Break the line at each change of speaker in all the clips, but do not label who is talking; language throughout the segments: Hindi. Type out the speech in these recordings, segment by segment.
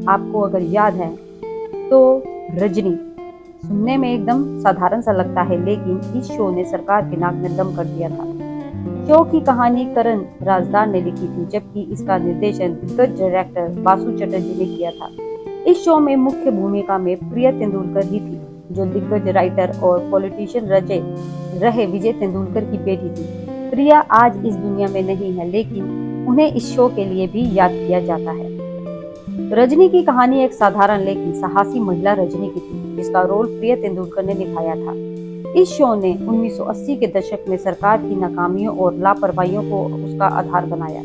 आपको अगर याद है तो रजनी सुनने में एकदम साधारण सा लगता है, लेकिन इस शो ने सरकार के नाक में दम कर दिया था। शो की कहानी करण राजदार ने लिखी थी, जबकि इसका निर्देशन दिग्गज डायरेक्टर बासु चटर्जी ने किया था। इस शो में मुख्य भूमिका में प्रिया तेंदुलकर ही थी, जो दिग्गज राइटर और पॉलिटिशियन रहे विजय तेंदुलकर की बेटी थी। प्रिया आज इस दुनिया में नहीं है, लेकिन उन्हें इस शो के लिए भी याद किया जाता है। रजनी की कहानी एक साधारण लेकिन साहसी महिला रजनी की थी, जिसका रोल प्रिया तेंदुलकर ने निभाया था। इस शो ने 1980 के दशक में सरकार की नाकामियों और लापरवाहियों को उसका आधार बनाया।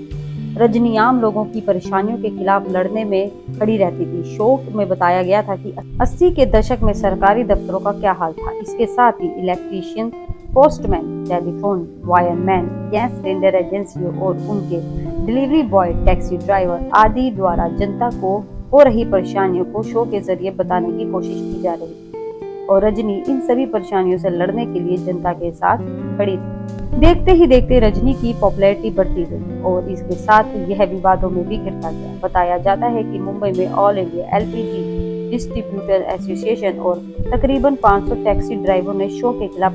रजनी आम लोगों की परेशानियों के खिलाफ लड़ने में खड़ी रहती थी। शो में बताया गया था कि 80 के दशक में सरकारी दफ्तरों का क्या हाल था। इसके साथ ही electrician, postman, telephone wireman, gas cylinder एजेंसियों और उनके डिलीवरी बॉय, टैक्सी ड्राइवर आदि द्वारा जनता को हो रही परेशानियों को शो के जरिए बताने की कोशिश की जा रही थी, और रजनी इन सभी परेशानियों से लड़ने के लिए जनता के साथ खड़ी थी। देखते ही देखते रजनी की पॉपुलैरिटी बढ़ती गई और इसके साथ यह विवादों में भी घिरता गया। बताया जाता है कि मुंबई में all India LPG distributor association और तकरीबन 500 टैक्सी ड्राइवरों ने शो के खिलाफ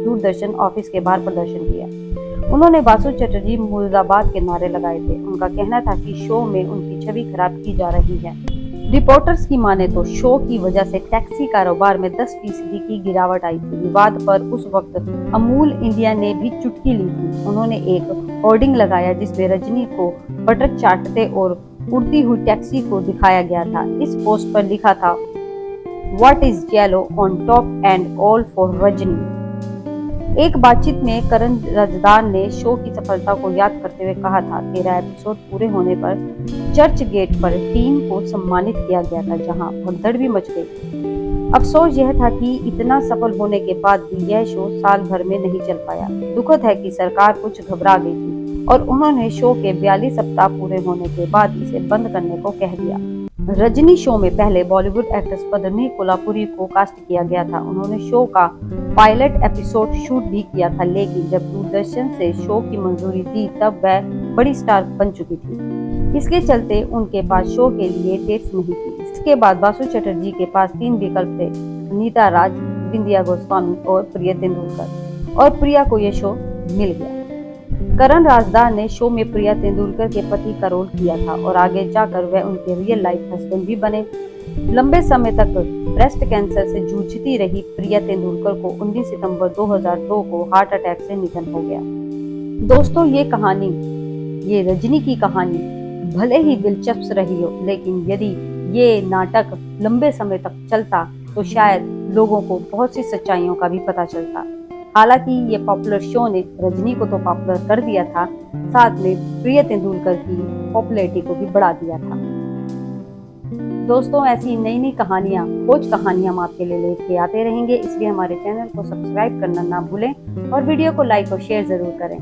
दूरदर्शन ऑफिस के बाहर प्रदर्शन किया। उन्होंने बासु चटर्जी मुर्दाबाद के नारे लगाए थे। उनका कहना था कि शो में उनकी छवि खराब की जा रही है। रिपोर्टर्स की माने तो शो की वजह से टैक्सी कारोबार में 10% की गिरावट आई थी। विवाद पर उस वक्त अमूल इंडिया ने भी चुटकी ली थी। उन्होंने एक होर्डिंग लगाया जिसमें रजनी को बटर चाटते और उड़ती हुई टैक्सी को दिखाया गया था। इस पोस्ट पर लिखा था, what is yellow on top and all for Rajni. एक बातचीत में करण राजदार ने शो की सफलता को याद करते हुए कहा था, 13 एपिसोड पूरे होने पर चर्च गेट पर टीम को सम्मानित किया गया था, जहां भगदड़ भी मच गई। अफसोस यह था कि इतना सफल होने के बाद भी यह शो साल भर में नहीं चल पाया। दुखद है कि सरकार कुछ घबरा गई थी और उन्होंने शो के 42 सप्ताह पूरे होने के बाद इसे बंद करने को कह दिया। रजनी शो में पहले बॉलीवुड एक्ट्रेस पद्मिनी कोल्हापुरी को कास्ट किया गया था। उन्होंने शो का पायलट एपिसोड शूट भी किया था, लेकिन जब दूरदर्शन से शो की मंजूरी दी तब वह बड़ी स्टार बन चुकी थी। इसके चलते उनके पास शो के लिए डेट्स नहीं थी। इसके बाद बासु चटर्जी के पास 3 विकल्प थे, नीता राज, बिंदिया गोस्वामी और प्रिया तेंदुलकर, और प्रिया को यह शो मिल गया। करण राजदार ने शो में प्रिया तेंदुलकर के पति का रोल किया था और आगे जाकर वह उनके रियल लाइफ हस्बैंड भी बने। लंबे समय तक ब्रेस्ट कैंसर से जूझती रही प्रिया तेंदुलकर को 19 सितंबर 2002 को हार्ट अटैक से निधन हो गया। दोस्तों, ये रजनी की कहानी भले ही दिलचस्प रही हो, लेकिन यदि ये नाटक लंबे समय तक चलता तो शायद लोगों को बहुत सी सच्चाइयों का भी पता चलता। हालांकि ये पॉपुलर शो ने रजनी को तो पॉपुलर कर दिया था, साथ में प्रिया तेंदुलकर की पॉपुलैरिटी को भी बढ़ा दिया था। दोस्तों, ऐसी नई नई कहानियां, खोज कहानियां हम आपके लिए लेके आते रहेंगे, इसलिए हमारे चैनल को सब्सक्राइब करना ना भूलें और वीडियो को लाइक और शेयर जरूर करें।